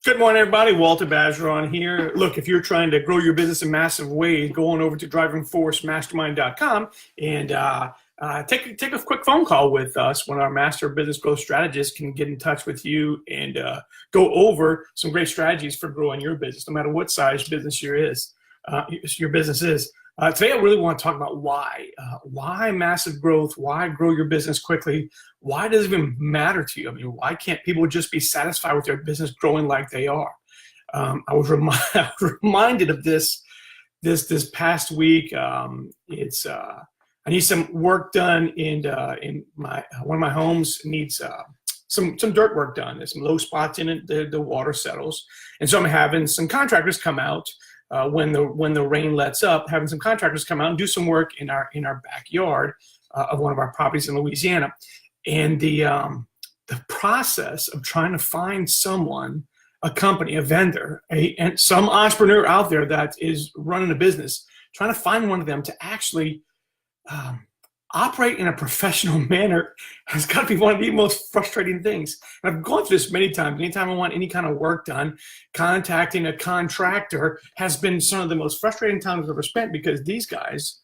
Good morning, everybody. Walter Bazeron here. Look, if you're trying to grow your business in massive ways, go on over to drivingforcemastermind.com and take a quick phone call with us. One of our master business growth strategists can get in touch with you and go over some great strategies for growing your business, no matter what size business your business is. Today, I really want to talk about why massive growth, why grow your business quickly, why does it even matter to you? I mean, why can't people just be satisfied with their business growing like they are? I was reminded of this past week. I need some work done in one of my homes needs some dirt work done. There's some low spots in it. The water settles, and so I'm having some contractors come out. When the rain lets up, having some contractors come out and do some work in our backyard of one of our properties in Louisiana, and the process of trying to find someone, a company, a vendor, and some entrepreneur out there that is running a business, trying to find one of them to actually operate in a professional manner has got to be one of the most frustrating things. And I've gone through this many times. Anytime I want any kind of work done, contacting a contractor has been some of the most frustrating times I've ever spent, because these guys,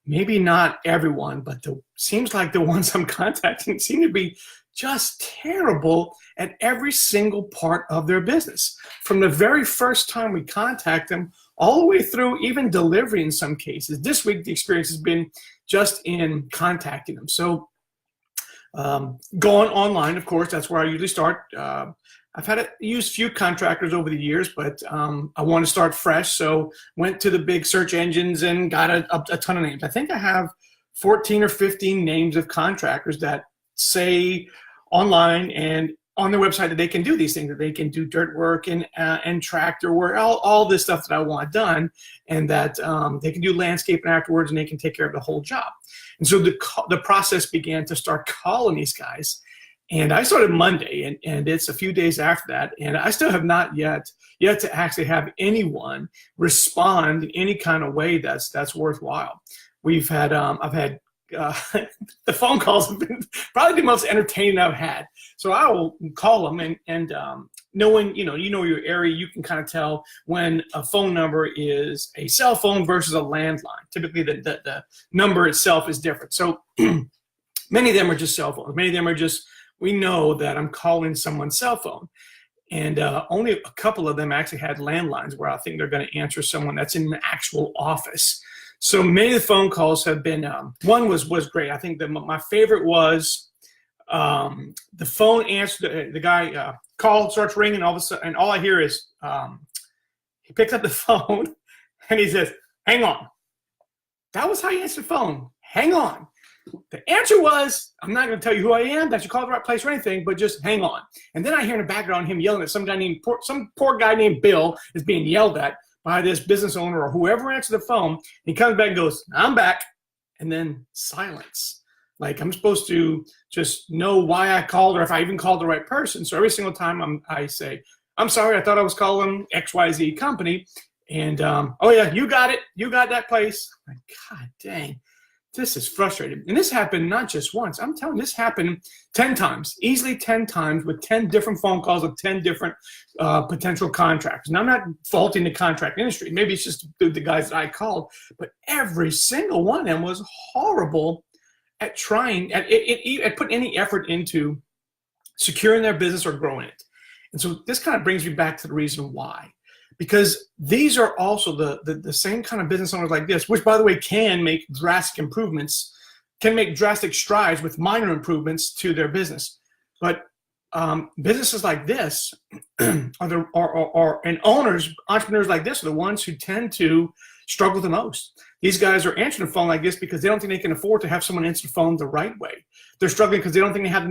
maybe not everyone, but seems like the ones I'm contacting seem to be just terrible at every single part of their business. From the very first time we contact them, all the way through even delivery in some cases. This week, the experience has been just in contacting them. So going online, of course, that's where I usually start. I've had to use a few contractors over the years, but I want to start fresh. So went to the big search engines and got a ton of names. I think I have 14 or 15 names of contractors that say online and on their website that they can do these things, that they can do dirt work and tractor work, all this stuff that I want done, and that they can do landscaping afterwards, and they can take care of the whole job. And so the process began to start calling these guys. And I started Monday, and it's a few days after that, and I still have not yet to actually have anyone respond in any kind of way that's worthwhile. I've had the phone calls have been probably the most entertaining I've had. So I will call them and knowing, you know your area, you can kind of tell when a phone number is a cell phone versus a landline. Typically the number itself is different. So many of them are just cell phones. Many of them are just, we know that I'm calling someone's cell phone. And only a couple of them actually had landlines where I think they're going to answer someone that's in an actual office. So many of the phone calls have been, one was great. I think that my favorite was the phone answered, the guy called, starts ringing, all of a sudden, and all I hear is he picks up the phone and he says, "Hang on." That was how you answered the phone. Hang on. The answer was, I'm not going to tell you who I am, that you called the right place or anything, but just hang on. And then I hear in the background him yelling at some poor guy named Bill is being yelled at by this business owner or whoever answered the phone. He comes back and goes, "I'm back," and then silence. Like I'm supposed to just know why I called or if I even called the right person. So every single time I say, "I'm sorry, I thought I was calling XYZ company," and "Oh yeah, you got it. You got that place." Like, God dang. This is frustrating. And this happened not just once. I'm telling you, this happened 10 times, easily 10 times with 10 different phone calls of 10 different potential contractors. And I'm not faulting the contract industry. Maybe it's just the guys that I called. But every single one of them was horrible at trying, at putting any effort into securing their business or growing it. And so this kind of brings me back to the reason why. Because these are also the same kind of business owners like this, which, by the way, can make drastic improvements, can make drastic strides with minor improvements to their business. But businesses like this and owners, entrepreneurs like this are the ones who tend to struggle the most. These guys are answering the phone like this because they don't think they can afford to have someone answer the phone the right way. They're struggling because they don't think they have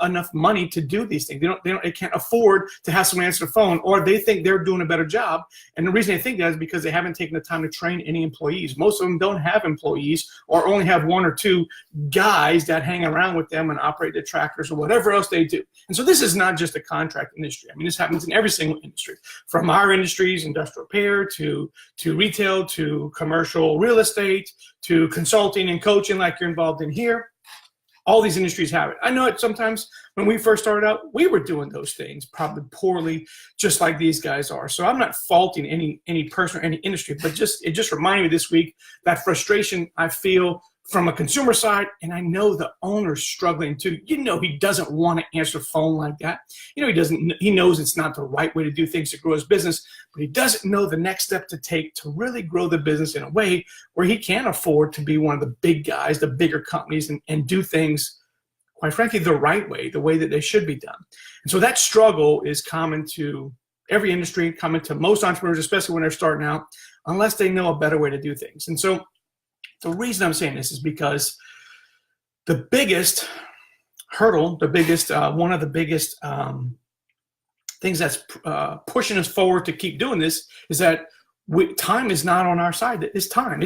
enough money to do these things. They can't afford to have someone answer the phone, or they think they're doing a better job. And the reason they think that is because they haven't taken the time to train any employees. Most of them don't have employees or only have one or two guys that hang around with them and operate the tractors or whatever else they do. And so this is not just a contract industry. I mean, this happens in every single industry, from our industries, industrial repair, to retail, to commercial real estate, to consulting and coaching like you're involved in here. All these industries have it. I know it sometimes when we first started out, we were doing those things probably poorly, just like these guys are. So I'm not faulting any person or any industry, but it just reminded me this week that frustration I feel from a consumer side, and I know the owner's struggling too. He doesn't want to answer the phone like that. He knows it's not the right way to do things to grow his business, but he doesn't know the next step to take to really grow the business in a way where he can afford to be one of the big guys, the bigger companies, and do things, quite frankly, the right way, the way that they should be done. And so that struggle is common to every industry, common to most entrepreneurs, especially when they're starting out, unless they know a better way to do things. And so the reason I'm saying this is because the biggest hurdle, one of the biggest things that's pushing us forward to keep doing this is that time is not on our side. It's time.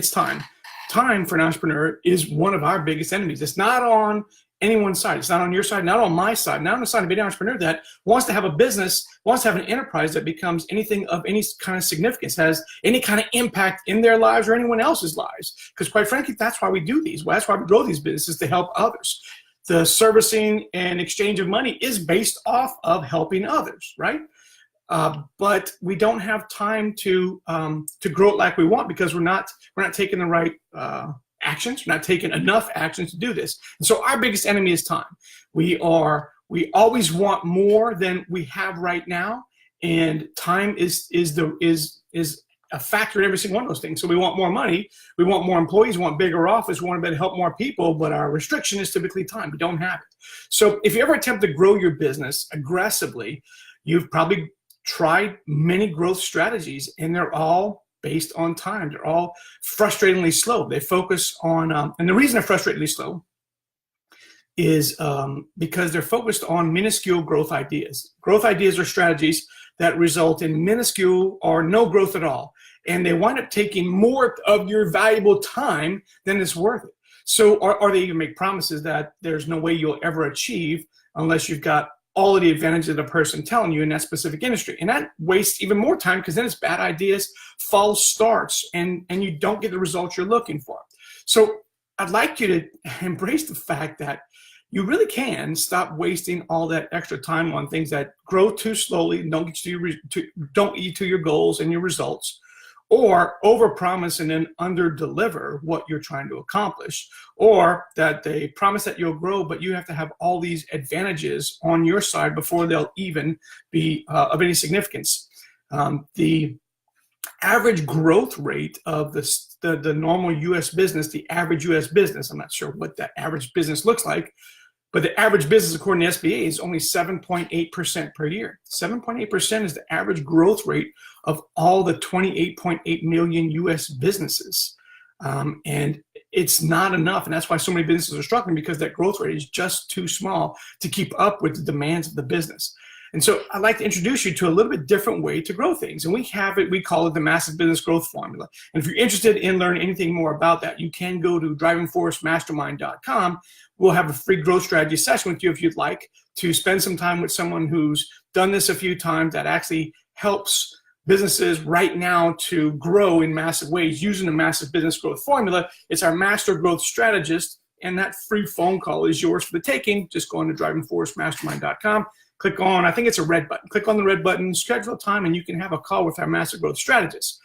Time for an entrepreneur is one of our biggest enemies. It's not on anyone's side. It's not on your side, not on my side, not on the side of any entrepreneur that wants to have a business, wants to have an enterprise that becomes anything of any kind of significance, has any kind of impact in their lives or anyone else's lives. Because quite frankly, that's why we do these. That's why we grow these businesses, to help others. The servicing and exchange of money is based off of helping others, right? But we don't have time to grow it like we want because we're not taking the right actions. We're not taking enough actions to do this. And so our biggest enemy is time. We always want more than we have right now, and time is a factor in every single one of those things. So we want more money, we want more employees, we want bigger office, we want to be able to help more people, but our restriction is typically time. We don't have it. So if you ever attempt to grow your business aggressively, you've probably tried many growth strategies, and they're all based on time. They're all frustratingly slow. They focus on, and the reason they're frustratingly slow is because they're focused on minuscule growth ideas. Growth ideas are strategies that result in minuscule or no growth at all. And they wind up taking more of your valuable time than it's worth it. So, or they even make promises that there's no way you'll ever achieve unless you've got all of the advantages of the person telling you in that specific industry. And that wastes even more time because then it's bad ideas, false starts, and you don't get the results you're looking for. So I'd like you to embrace the fact that you really can stop wasting all that extra time on things that grow too slowly and don't get you to your goals and your results, or overpromise and then underdeliver what you're trying to accomplish, or that they promise that you'll grow, but you have to have all these advantages on your side before they'll even be of any significance. The average growth rate of the normal U.S. business, the average U.S. business, I'm not sure what that average business looks like, but the average business, according to SBA, is only 7.8% per year. 7.8% is the average growth rate of all the 28.8 million U.S. businesses. And it's not enough. And that's why so many businesses are struggling, because that growth rate is just too small to keep up with the demands of the business. And so I'd like to introduce you to a little bit different way to grow things. And we call it the Massive Business Growth Formula. And if you're interested in learning anything more about that, you can go to drivingforcemastermind.com. We'll have a free growth strategy session with you if you'd like to spend some time with someone who's done this a few times, that actually helps businesses right now to grow in massive ways using the Massive Business Growth Formula. It's our master growth strategist, and that free phone call is yours for the taking. Just go on to drivingforcemastermind.com. Click on, I think it's a red button. Click on the red button, schedule a time, and you can have a call with our master growth strategist.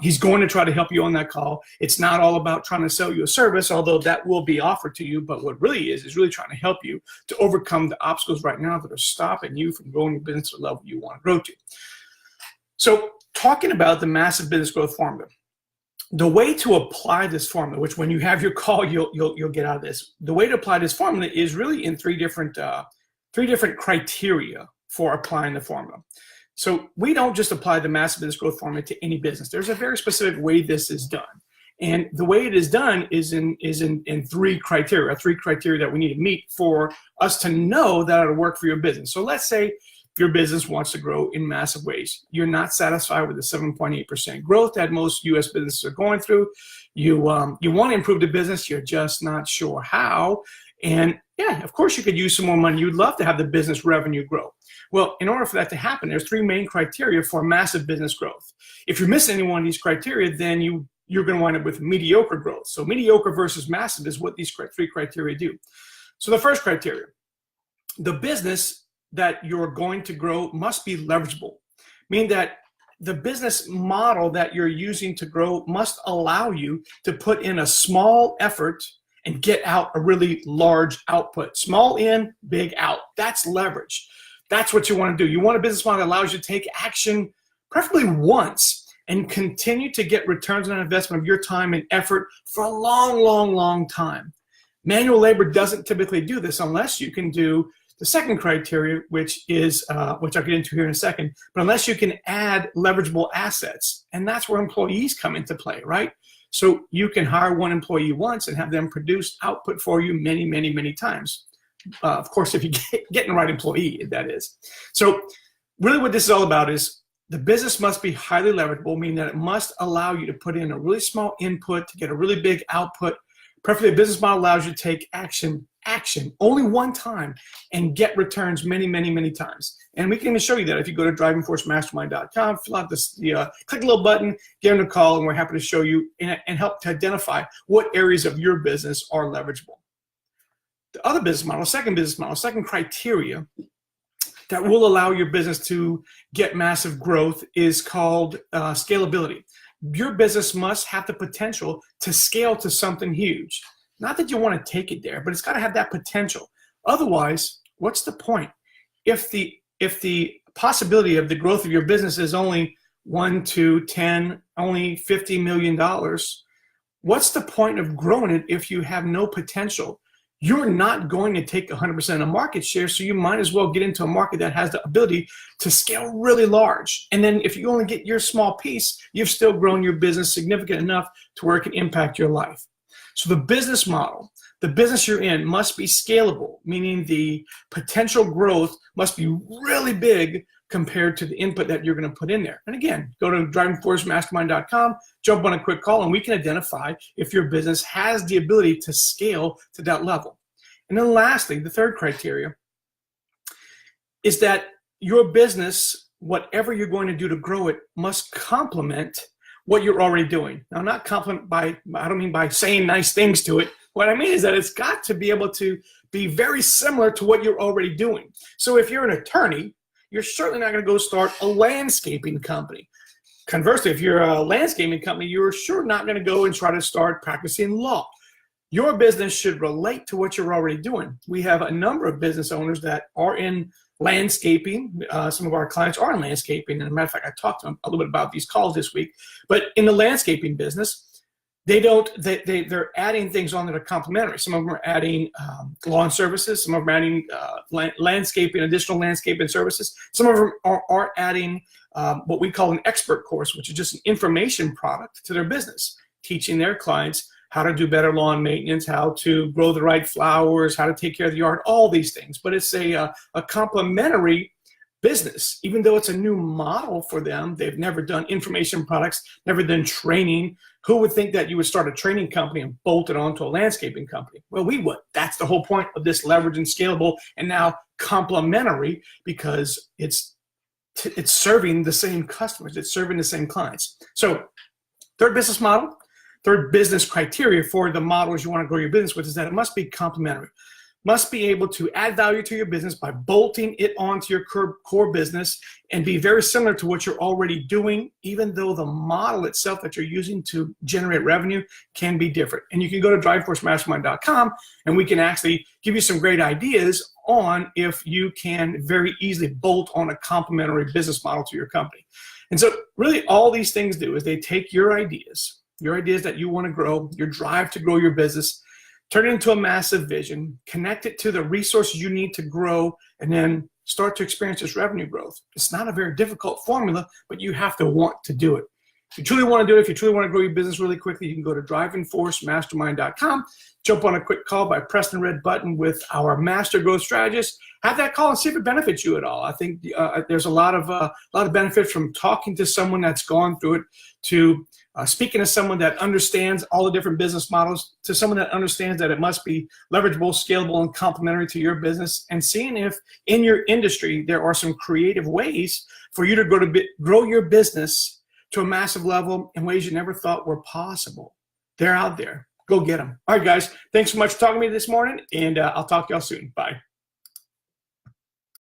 He's going to try to help you on that call. It's not all about trying to sell you a service, although that will be offered to you. But what really is really trying to help you to overcome the obstacles right now that are stopping you from growing your business to the level you want to grow to. So talking about the Massive Business Growth Formula, the way to apply this formula, which when you have your call, you'll get out of this. The way to apply this formula is really in three different criteria for applying the formula. So we don't just apply the Massive Business Growth Formula to any business. There's a very specific way this is done. And the way it is done is in three criteria that we need to meet for us to know that it'll work for your business. So let's say your business wants to grow in massive ways. You're not satisfied with the 7.8% growth that most U.S. businesses are going through. You want to improve the business. You're just not sure how. And yeah, of course you could use some more money. You'd love to have the business revenue grow. Well, in order for that to happen, there's three main criteria for massive business growth. If you're missing any one of these criteria, then you're going to wind up with mediocre growth. So mediocre versus massive is what these three criteria do. So the first criteria, the business that you're going to grow must be leverageable, meaning that the business model that you're using to grow must allow you to put in a small effort and get out a really large output. Small in, big out. That's leverage. That's what you want to do. You want a business model that allows you to take action, preferably once, and continue to get returns on investment of your time and effort for a long, long, long time. Manual labor doesn't typically do this unless you can do the second criteria, which I'll get into here in a second, but unless you can add leverageable assets, and that's where employees come into play, right? So you can hire one employee once and have them produce output for you many, many, many times. Of course, if you get the right employee, that is. So really what this is all about is the business must be highly leverageable, meaning that it must allow you to put in a really small input to get a really big output. Preferably a business model allows you to take action only one time and get returns many, many, many times. And we can even show you that if you go to drivingforcemastermind.com, fill out this, click a little button, give them a call, and we're happy to show you and help to identify what areas of your business are leverageable. The other business model, second criteria that will allow your business to get massive growth is called scalability. Your business must have the potential to scale to something huge. Not that you want to take it there, but it's got to have that potential. Otherwise, what's the point? If the possibility of the growth of your business is only 1 to 10, only $50 million, what's the point of growing it if you have no potential? You're not going to take 100% of market share, so you might as well get into a market that has the ability to scale really large. And then if you only get your small piece, you've still grown your business significant enough to where it can impact your life. So the business model, the business you're in must be scalable, meaning the potential growth must be really big compared to the input that you're going to put in there. And again, go to drivingforcemastermind.com, jump on a quick call, and we can identify if your business has the ability to scale to that level. And then lastly, the third criteria is that your business, whatever you're going to do to grow it, must complement what you're already doing. Now, not compliment I don't mean by saying nice things to it. What I mean is that it's got to be able to be very similar to what you're already doing. So if you're an attorney, you're certainly not going to go start a landscaping company. Conversely, if you're a landscaping company, you're sure not going to go and try to start practicing law. Your business should relate to what you're already doing. We have a number of business owners that are in landscaping. Some of our clients are in landscaping. And as a matter of fact, I talked to them a little bit about these calls this week. But in the landscaping business, they're adding things on that are complementary. Some of them are adding lawn services. Some of them are adding additional landscaping services. Some of them are adding what we call an expert course, which is just an information product to their business, teaching their clients how to do better lawn maintenance, how to grow the right flowers, how to take care of the yard, all these things. But it's a complementary business, even though it's a new model for them. They've never done information products, never done training. Who would think that you would start a training company and bolt it onto a landscaping company? Well, we would. That's the whole point of this leverage and scalable and now complementary, because it's serving the same customers. It's serving the same clients. So third business criteria for the models you want to grow your business with is that it must be complementary. Must be able to add value to your business by bolting it onto your core business and be very similar to what you're already doing, even though the model itself that you're using to generate revenue can be different. And you can go to drivingforcemastermind.com and we can actually give you some great ideas on if you can very easily bolt on a complementary business model to your company. And so really all these things do is they take your ideas that you want to grow, your drive to grow your business, turn it into a massive vision, connect it to the resources you need to grow, and then start to experience this revenue growth. It's not a very difficult formula, but you have to want to do it. If you truly want to do it, if you truly want to grow your business really quickly, you can go to drivingforcemastermind.com, jump on a quick call by pressing the red button with our master growth strategist. Have that call and see if it benefits you at all. I think there's a lot of benefits from talking to someone that's gone through it, to speaking to someone that understands all the different business models, to someone that understands that it must be leverageable, scalable, and complementary to your business, and seeing if in your industry there are some creative ways for you to grow your business to a massive level in ways you never thought were possible. They're out there. Go get them. All right, guys. Thanks so much for talking to me this morning, and I'll talk to y'all soon. Bye.